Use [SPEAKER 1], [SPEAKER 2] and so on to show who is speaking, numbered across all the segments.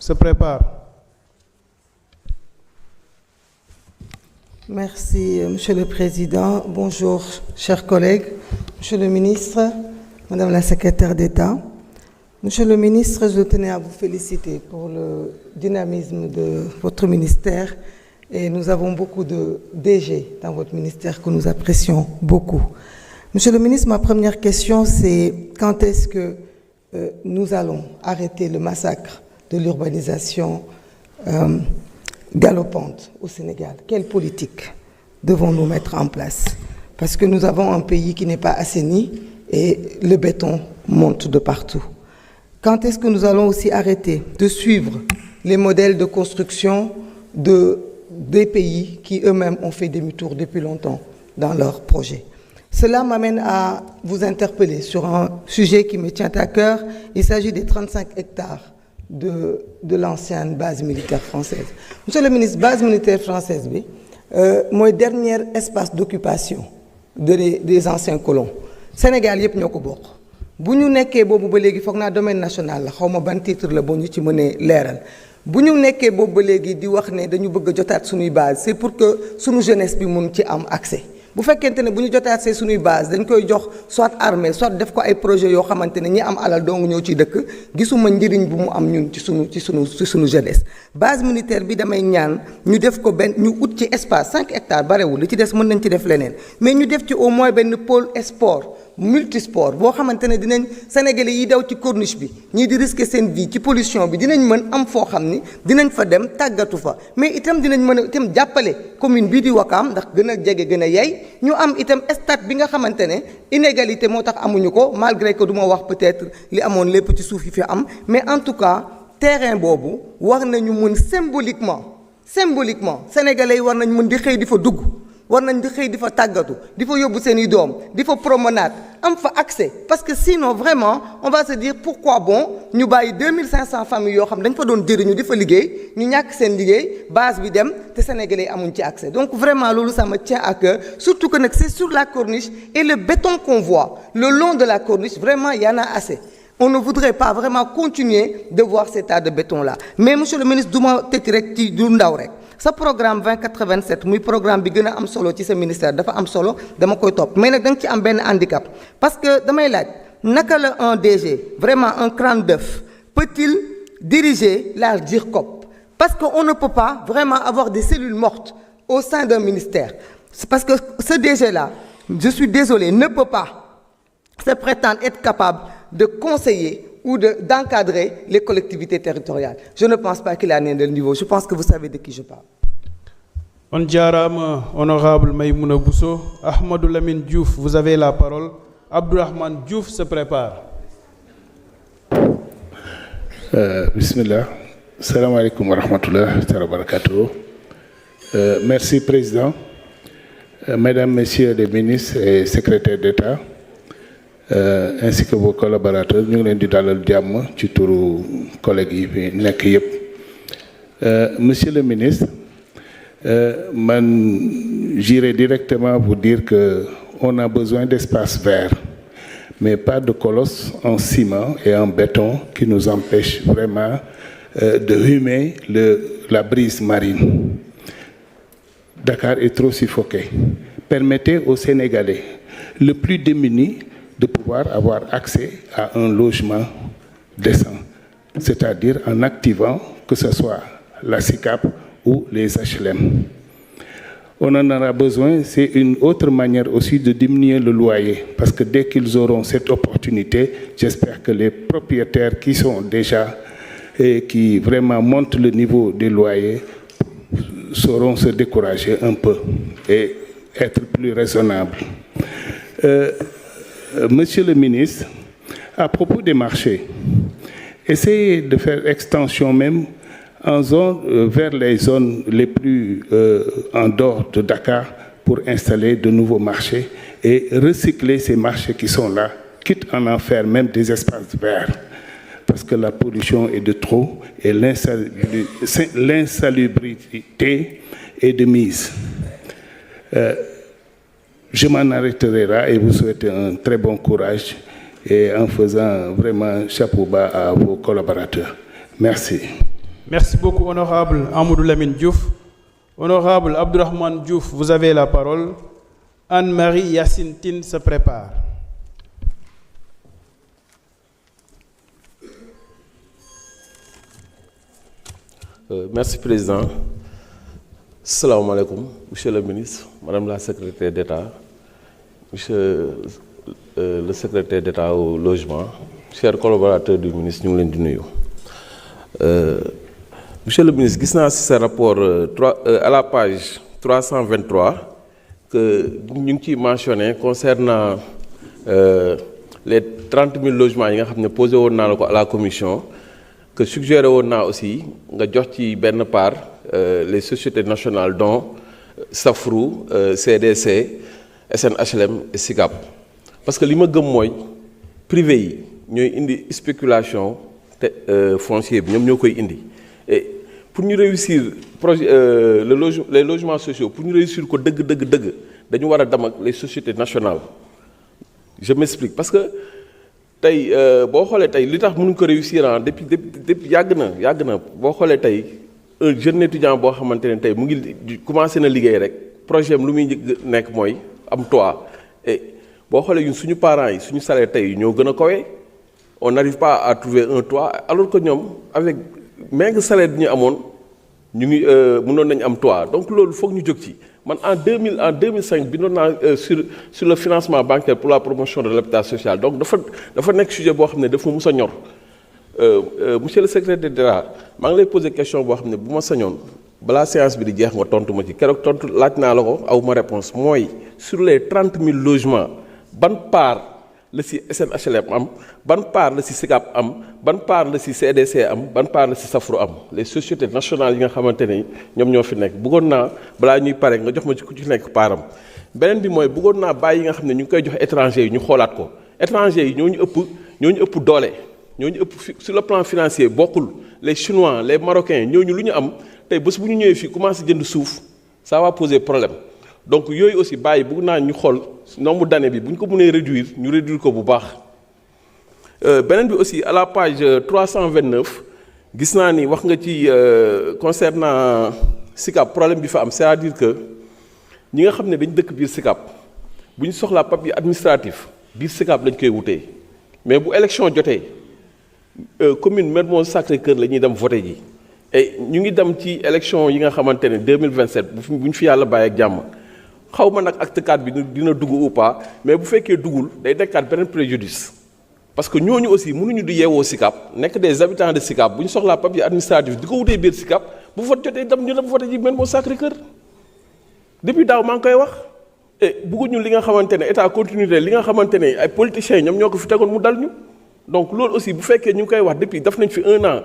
[SPEAKER 1] se prépare.
[SPEAKER 2] Merci, Monsieur le Président. Bonjour, chers collègues, Monsieur le Ministre, Madame la Secrétaire d'État. Monsieur le Ministre, je tenais à vous féliciter pour le dynamisme de votre ministère et nous avons beaucoup de DG dans votre ministère que nous apprécions beaucoup. Monsieur le Ministre, ma première question, c'est quand est-ce que nous allons arrêter le massacre de l'urbanisation galopante au Sénégal? Quelle politique devons-nous mettre en place? Parce que nous avons un pays qui n'est pas assaini et le béton monte de partout. Quand est-ce que nous allons aussi arrêter de suivre les modèles de construction des pays qui eux-mêmes ont fait demi-tour depuis longtemps dans leurs projets? Cela m'amène à vous interpeller sur un sujet qui me tient à cœur. Il s'agit des 35 hectares de l'ancienne base militaire française. Monsieur le ministre, base militaire française, mon dernier espace d'occupation des anciens colons. Sénégal yëpp ñoo ko bokk. Bu ñu nekkee boobu ba léegi foog naa domaine national la xaw ma ban titre la boo ñu ci mënee leeral. Bu ñu nekkee boobu ba léegi di wax ne dañu bëgg a jotaat suñuy base c'est pour que suñu jeunesse bi mun ci am accès. Bu fekkente ne bu ñu jotaatee suñuy base dañ koy jox soit armée soit def ko ay projet yoo xamante ne ñi am alal dong ñoo ciy dëkk gisuma njëriñ bu mu am ñun ci suñu jeunesse. Base militaire bi damay ñaan ñu def ko benn ñu ut ci espace 5 hectares barewul li ci des mën nañ ci def leneen mais ñu def ci au moins benn pôle sport multisport boo xamante ne dinañ sénégalais yi daw ci corniche bi ñii di risquer seen vie ci pollution bi dinañ mën am foo xam ni dinañ fa dem tàggatu fa mais itam dinañ mën a itam jàppale commune bii di Ouakam ndax gën a jege gën a yey ñu am itam stade bi nga xamante ne inégalité moo tax amuñu ko malgré que du ma wax peut-être li amoon lépp ci suuf yi fi am mais en tout cas terrain boobu war nañu mën symboliquement sénégalais yi war nañ mën di xëy di fa dugg war nañ di xëy di fa tàggatu di fa yóbbu seen i doom di fa promenade am fa accès parce que sinon vraiment on va se dire pourquoi bon ñu bàyyi 2500 familles yoo xam dañ fa doon jëriñu di fa liggéey ñu ñàkk seen liggéey base bi dem te sénégalais yi amuñ ci accès donc vraiment loolu ça me tient à cœur surtout que nag c'est sur la corniche et le béton qu'on voit le long de la corniche vraiment il y en a assez. On ne voudrait pas vraiment continuer de voir cet tas de béton là mais monsieur le ministre du ma tëj rek ci du ndaw rek. sa programme 2087 muy programme bi gën a am solo ci sa ministère dafa am solo dama koy topp mais nag da nga ci am benn handicap parce que damay laaj naka la un DG vraiment un crâne d'œuf peut-il diriger la DIRCOP parce que on ne peut pas vraiment avoir des cellules mortes au sein d'un ministère c'est parce que ce DG là je suis désolé ne peut pas se prétendre être capable de conseiller ou d'encadrer les collectivités territoriales. Je ne pense pas qu'il a un tel niveau. Je pense que vous savez de qui je parle.
[SPEAKER 1] On jarama, honorable Maïmouna Bousso. Ahmadou Lamine Diouf, vous avez la parole. Abdourahmane Diouf se prépare.
[SPEAKER 3] Bismillah. Salam alaikum wa rahmatullah wa barakatuh. Merci, Président. Mesdames, Messieurs les ministres et secrétaires d'État, ainsi que vos collaborateurs, ñu ngi leen di dalal jàmm ci turu collègues yi fi nekk yépp. Monsieur le ministre, j'irai directement vous dire que on a besoin d'espaces verts, mais pas de colosses en ciment et en béton qui nous empêchent vraiment de humer la brise marine. Dakar est trop suffoqué. Permettez aux Sénégalais le plus démunis de pouvoir avoir accès à un logement décent, c'est-à-dire en activant que ce soit la SICAP ou les HLM. On en aura besoin, c'est une autre manière aussi de diminuer le loyer, parce que dès qu'ils auront cette opportunité, j'espère que les propriétaires qui sont déjà et qui vraiment montent le niveau des loyers sauront se décourager un peu et être plus raisonnables. Monsieur le ministre, à propos des marchés, essayez de faire extension même vers les zones les plus en dehors de Dakar pour installer de nouveaux marchés et recycler ces marchés qui sont là, quitte à en faire même des espaces verts, parce que la pollution est de trop et l'insalubrité est de mise. Je m'en arrêterai là et vous souhaite un très bon courage et en faisant vraiment chapeau bas à vos collaborateurs. Merci.
[SPEAKER 1] Merci beaucoup, honorable Amadou Lamine Diouf. Honorable Abdourahmane Diouf, vous avez la parole. Anne-Marie Yacine Tine se prépare.
[SPEAKER 4] Merci, Président. Salam alaikum, Monsieur le ministre, Madame la secrétaire d'État, Monsieur le secrétaire d'État au logement, chers collaborateurs du ministre, nous sommes venus. Monsieur le ministre, gis naa ci ce rapport à la page 323 que ñu ngi ciy mentionné concernant les 30 000 logements yi nga xam ne posé woon naa la ko à la commission, que suggéré woon naa aussi nga jox ci benn part les sociétés nationales dont Safrou, CDC, SNHLM et SICAP. Parce que li ma gëm mooy privé yi ñooy indi spéculation foncière bi ñoom ñoo koy indi. Et pour ñu réussir projet les logements sociaux, pour ñu réussir ko dëgg dañu war a dem ak les sociétés nationales. Je m'explique parce que tey boo xoolee tey li tax mënuñ ko réussir depuis yàgg na boo xoolee tey un jeune étudiant boo xamante ne tey mu ngi commencé na liggéey rek projet am lu muy nekk mooy am toit. Et boo xoolee ñun suñu parents yi suñu salaire tey ñoo gën a kawe on n'arrive pas à trouver un toit alors que ñoom avec même salaire bi ñu amoon ñu ngi mënoon nañu am toit. Donc loolu foog ñu jóg ci man en 2005 bindoon naa sur le financement bancaire pour la promotion de l'habitat social. Donc dafa nekk sujet boo xam ne dafa mus a ñor monsieur le secrétaire d'État maa ngi lay poser question boo xam ne bu ma sañoon balaa séance bi di jeex nga tontu ma ci keroog tontu laaj naa la ko aw ma réponse mooy sur les 30 000 logements ban part la ci SNHLM am ban part la ci SICAP am ban part la ci CDC am ban part la ci Safru am les sociétés nationales yi nga xamante ne ñoom ñoo fi nekk bëggoon naa balaa ñuy pare nga jox ma ci ku ci nekk paaram. beneen bi mooy bëggoon naa bàyyi yi nga xam ne ñu ngi koy jox étranger yi ñu xoolaat ko étranger yi ñoo ñu ëpp doole ñoo ñu ëpp sur le plan financier bokkul les chinois les marocains ñooñu lu ñu am tey bés bu ñu ñëwee fii commencé jënd suuf ça va poser problème. Donc yooyu aussi bàyyi bëgg naa ñu xool nombre d'années bi bu ñu ko mënee ñu réduire ko bu baax. Beneen bi aussi à la page 329 gis naa ni wax nga ci concernant SICAP problème bi fa am c'est-à-dire que ñi nga xam ne dañ dëkk biir SICAP bu ñu soxlaa papier administratif biir SICAP lañ koy wutee mais bu élection jotee commune Mermoz Sacré-Cœur la ñuy dem voter ji et ñu ngi dem ci élection yi nga xamante ne 2027 bu ñu fi yàlla bàyyi ak jàmm. xaw ma nag acte 4 bi dina dugg ou pas mais bu fekkee duggul day nekkaat beneen préjudice parce que ñooñu aussi mënuñu di yeewoo SICAP nekk des habitants de SICAP bu ñu soxlaa papier administratif di ko wutee biir SICAP bu vote jotee ñu dem vote ji Mermoz Sacré-Cœur depuis daaw maa ngi koy wax et bëgguñu li nga xamante ne état continuité li nga xamante ne ay politiciens ñoom ñoo ko fi tegoon mu dal ñu donc loolu aussi bu fekkee ñu ngi koy wax depuis daf nañ fi 1 an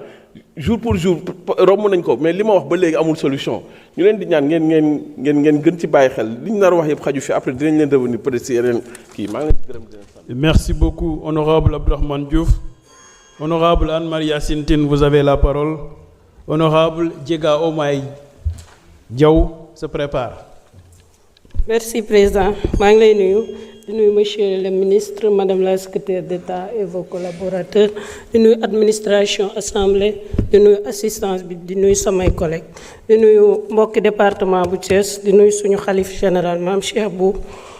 [SPEAKER 4] jour pour jour romb nañ ko mais li ma wax ba léegi amul solution ñu leen di ñaan ngeen gën ci bàyyi xel li ñu nar a wax yëpp xaju fi après dinañ leen revenir peut-être si yeneen kii maa ngi leen di gërëm di leen sant.
[SPEAKER 1] Merci beaucoup, honorable Abdourahmane Diouf. Honorable Anne-Marie Yacine Tine, vous avez la parole. Honorable Diega Oumay Diaw se prépare.
[SPEAKER 5] Merci, Président. maa ngi lay nuyu di nuyu monsieur le ministre, madame la secrétaire d'État et vos collaborateurs di nuyu administration assemblée di nuyu assistance bi di nuyu samay collègues di nuyu mbokki département bu Thiès di nuyu suñu xalif général Mame Cheikh Bou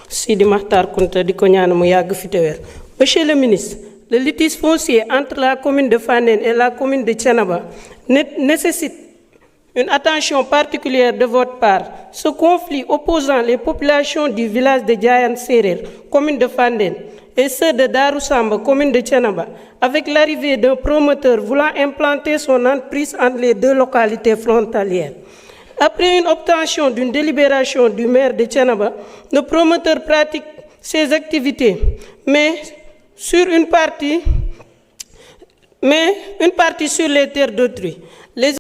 [SPEAKER 5] Sidi Makhtar Kounta di ko ñaan mu yàgg fi te wér. Monsieur le ministre, le litige foncier entre la commune de Fandène et la commune de Thiénaba nécessite une attention particulière de votre part. Ce conflit opposant les populations du village de Diayane Séréer, commune de Fandène, et ceux de Darou Samba, commune de Thiénaba, avec l'arrivée d'un promoteur voulant implanter son entreprise entre les deux localités frontalières. Après une obtention d'une délibération du maire de Thiénaba, le promoteur pratique ses activités, mais une partie sur les terres d'autrui.